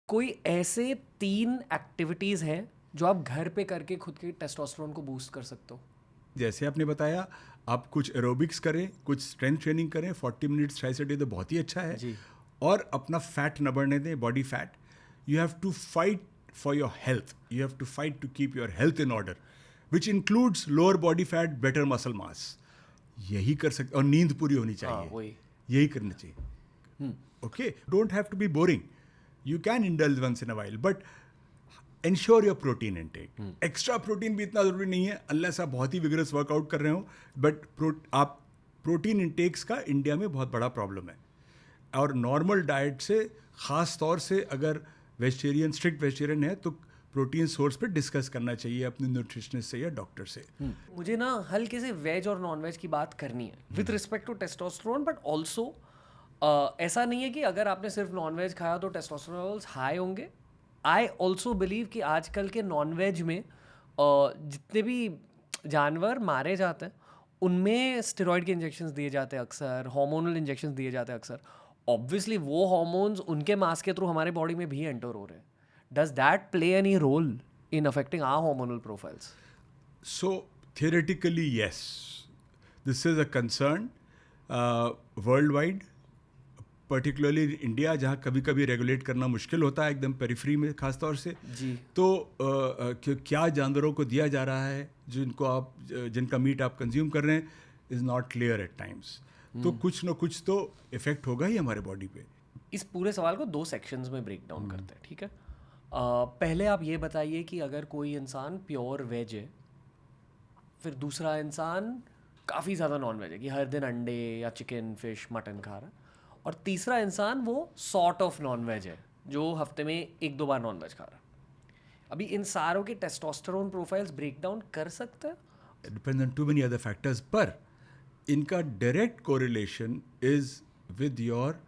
कोई ऐसे 3 एक्टिविटीज़ हैं जो आप घर पे करके खुद के टेस्टोस्टेरोन को बूस्ट कर सकते हो? जैसे आपने बताया, आप कुछ एरोबिक्स करें, कुछ स्ट्रेंथ ट्रेनिंग करें, 40 मिनट्स ट्राइस अ डे तो बहुत ही अच्छा है। जी। और अपना फैट न बढ़ने दें, body fat. You have to fight for your health, you have to fight to keep your health in order, which includes lower body fat, better muscle mass. यही कर सकते, और नींद पूरी होनी हाँ, चाहिए, वही। यही करना चाहिए। Okay, don't have to be boring, you can indulge once in a while, but ensure your protein intake. Extra protein भी इतना ज़रूरी नहीं है अनलेस आप बहुत ही विगरस वर्कआउट कर रहे हो, बट आप प्रोटीन इनटेक्स का इंडिया में बहुत बड़ा प्रॉब्लम है। और नॉर्मल डाइट से, ख़ास तौर से अगर वेजिटेरियन, स्ट्रिक्ट वेजिटेरियन है, तो प्रोटीन सोर्स पे डिस्कस करना चाहिए अपने न्यूट्रिशनिस्ट से या डॉक्टर से। मुझे ना हल्के से वेज और नॉन वेज की बात करनी है with respect to testosterone, but also ऐसा नहीं है कि अगर आपने सिर्फ नॉन वेज खाया तो टेस्टोस्टेरोन हाई होंगे। आई ऑल्सो बिलीव कि आजकल के नॉन वेज में जितने भी जानवर मारे जाते हैं उनमें स्टेरॉइड के इंजेक्शंस दिए जाते हैं अक्सर, हार्मोनल इंजेक्शंस दिए जाते हैं अक्सर। ऑब्वियसली वो हार्मोन्स उनके मांस के थ्रू हमारे बॉडी में भी एंटर हो रहे हैं। Does that play any role in affecting our hormonal profiles? So, theoretically, yes. This is a concern worldwide, particularly India, जहाँ कभी कभी रेगुलेट करना मुश्किल होता है, एकदम पेरिफ्री में खास तौर से। जी। तो क्या जानवरों को दिया जा रहा है जिनका मीट आप कंज्यूम कर रहे हैं, is not clear eight times. तो कुछ ना कुछ तो इफेक्ट होगा ही हमारे बॉडी पे। इस पूरे सवाल को 2 सेक्शंस में ब्रेक डाउन करते हैं, ठीक है? पहले आप ये बताइए कि अगर कोई इंसान प्योर वेज है, फिर दूसरा इंसान काफ़ी ज़्यादा नॉन वेज है कि हर दिन अंडे या चिकन, फिश, मटन खा रहा है, और तीसरा इंसान वो सॉर्ट ऑफ नॉन वेज है जो हफ्ते में 1-2 बार नॉन वेज खा रहा है। अभी इन सारों के टेस्टोस्टेरोन प्रोफाइल्स ब्रेक डाउन कर सकते हैं? Depends on too many other factors, पर इनका direct correlation is with your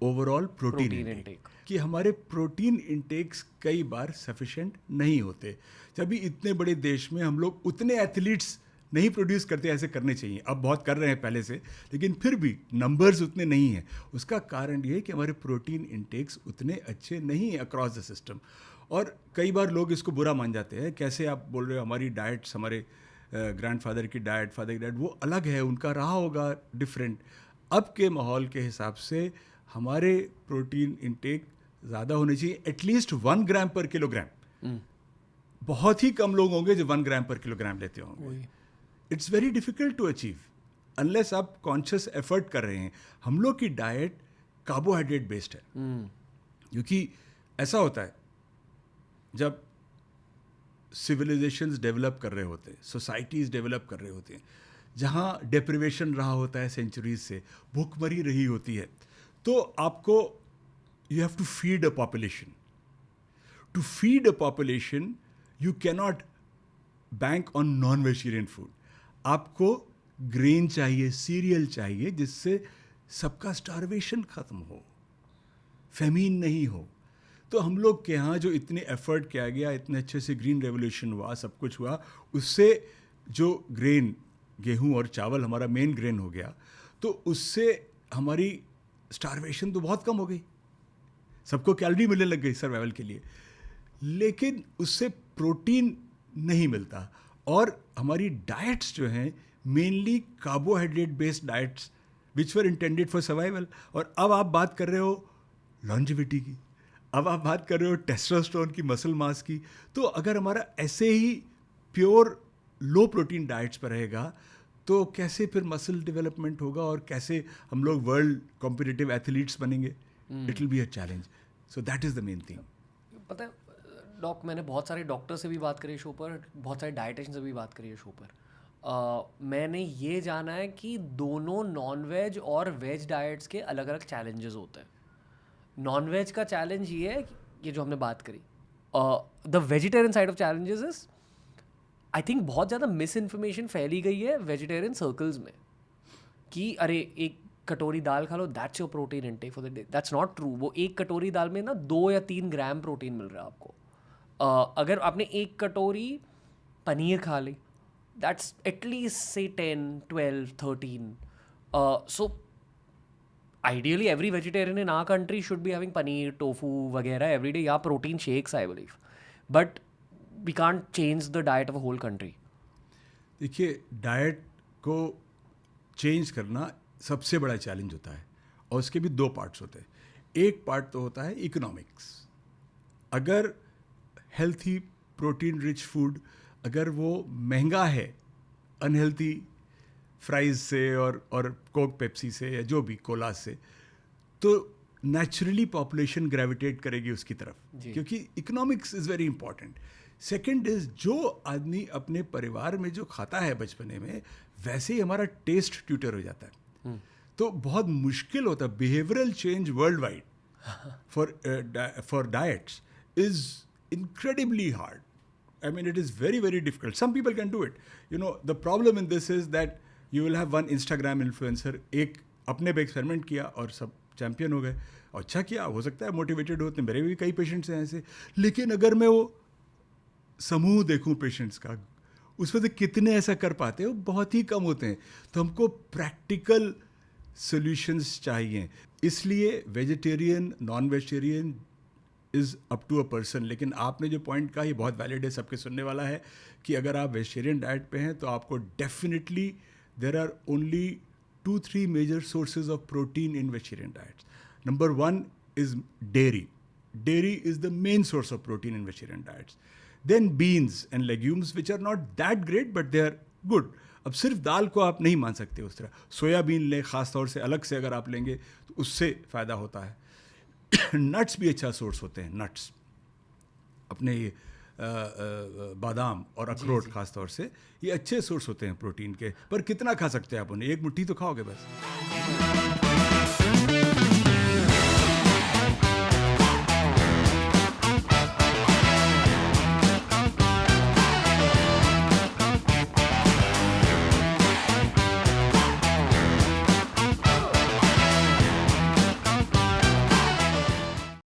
overall protein protein intake. Intake. कि हमारे प्रोटीन इंटेक्स कई बार सफिशेंट नहीं होते। जब इतने बड़े देश में हम लोग उतने एथलीट्स नहीं प्रोड्यूस करते, ऐसे करने चाहिए। अब बहुत कर रहे हैं पहले से, लेकिन फिर भी नंबर्स उतने नहीं हैं। उसका कारण ये है कि हमारे प्रोटीन इंटेक्स उतने अच्छे नहीं हैं अक्रॉस द सिस्टम। और कई बार लोग इसको बुरा मान जाते हैं, कैसे आप बोल रहे हो हमारी डाइट्स, हमारे ग्रैंडफादर की डाइट, फादर की डाइट वो अलग है, उनका रहा होगा डिफरेंट। अब के माहौल के हिसाब से हमारे प्रोटीन इंटेक ज़्यादा होनी चाहिए, एटलीस्ट 1 ग्राम पर किलोग्राम। बहुत ही कम लोग होंगे जो 1 ग्राम पर किलोग्राम लेते होंगे। It's very difficult to achieve unless आप कॉन्शियस एफर्ट कर रहे हैं। हम लोग की डाइट कार्बोहाइड्रेट बेस्ड है, क्योंकि ऐसा होता है जब सिविलाइजेशंस डेवलप कर रहे होते हैं, सोसाइटीज़ डेवलप कर रहे होते हैं, जहाँ डेप्रिवेशन रहा होता है सेंचुरीज से, भूखमरी रही होती है, तो आपको you have to feed a population. To feed a population you cannot bank on non vegetarian food. आपको ग्रेन चाहिए, सीरियल चाहिए, जिससे सबका स्टारवेशन खत्म हो, फेमीन नहीं हो। तो हम लोग के यहाँ जो इतने एफर्ट किया गया, इतने अच्छे से ग्रीन रेवोल्यूशन हुआ, सब कुछ हुआ, उससे जो ग्रेन, गेहूँ और चावल हमारा मेन ग्रेन हो गया, तो उससे हमारी स्टारवेशन तो बहुत कम हो गई, सबको कैलोरी मिलने लग गई सर्वाइवल के लिए। लेकिन उससे प्रोटीन नहीं मिलता, और हमारी डाइट्स जो हैं mainly carbohydrate based diets which were intended for survival. और अब आप बात कर रहे हो लॉन्जिविटी की, अब आप बात कर रहे हो टेस्टोस्टेरोन की, मसल मास की। तो अगर हमारा ऐसे ही प्योर लो प्रोटीन डाइट्स पर रहेगा, तो कैसे फिर मसल डेवलपमेंट होगा, और कैसे हम लोग वर्ल्ड कॉम्पिटिटिव एथलीट्स बनेंगे? It will be a challenge. So that is the main thing. पता है डॉक, मैंने बहुत सारे डॉक्टर से भी बात करी है शो पर, बहुत सारे डाइटिशियन से भी बात करी है शो पर। मैंने ये जाना है कि दोनों नॉन वेज और वेज डाइट्स के अलग अलग चैलेंजेस होते हैं। नॉन वेज का चैलेंज ये है कि ये जो हमने बात करी, the vegetarian side of challenges is, I think बहुत ज़्यादा मिस इन्फॉर्मेशन फैली गई है वेजिटेरियन सर्कल्स में कि अरे एक कटोरी दाल खा लो, that's your protein intake for the day. That's not true. वो एक कटोरी दाल में ना 2 या 3 ग्राम प्रोटीन मिल रहा है आपको। अगर आपने एक कटोरी पनीर खा ली, दैट्स एटलीस्ट से 10, 12, 13। सो ideally every vegetarian in our country should be having paneer, tofu वगैरह every day, या protein shakes I believe, but we can't change the diet of a whole country. देखिए, डाइट को चेंज करना सबसे बड़ा challenge होता है, और उसके भी दो पार्ट्स होते हैं. एक पार्ट तो होता है इकोनॉमिक्स. अगर हेल्थी प्रोटीन रिच फूड अगर वो महंगा है अनहेल्थी फ्राइज से और कोक पेप्सी से या जो भी कोला से, तो नेचुरली पॉपुलेशन ग्रेविटेट करेगी उसकी तरफ, क्योंकि economics is very important. Second is, जो आदमी अपने परिवार में जो खाता है बचपने में, वैसे ही हमारा टेस्ट ट्यूटर हो जाता है. तो बहुत मुश्किल होता है. Behavioural change world wide for diets is incredibly hard. I mean, it is very, very difficult. Some people can do it. You know, the problem in this is that you will have one Instagram influencer, एक अपने पे experiment किया और सब champion हो गए, और अच्छा किया, हो सकता है मोटिवेटेड होते हैं. मेरे भी कई पेशेंट्स हैं ऐसे. लेकिन अगर मैं वो समूह देखूं पेशेंट्स का, उसमें से कितने ऐसा कर पाते हैं, वो बहुत ही कम होते हैं. तो हमको प्रैक्टिकल सॉल्यूशंस चाहिए. इसलिए vegetarian, non vegetarian is up to a person. लेकिन आपने जो पॉइंट कहा, ये बहुत वैलिड है, सबके सुनने वाला है, कि अगर आप वेजिटेरियन डाइट पे हैं तो आपको definitely there are only 2-3 major sources of protein in vegetarian diets. Number 1 is dairy. Dairy is the main source of protein in vegetarian diets. Then beans and legumes, which are not that great, but they are good. अब सिर्फ दाल को आप नहीं मान सकते उस तरह. Soybean लें, ख़ास तौर से अलग से अगर आप लेंगे तो उससे फ़ायदा होता है. नट्स भी अच्छा सोर्स होते हैं. नट्स अपने बादाम और अखरोट ख़ास तौर से, ये अच्छे सोर्स होते हैं प्रोटीन के. पर कितना खा सकते हैं आप उन्हें? एक मुट्ठी तो खाओगे बस.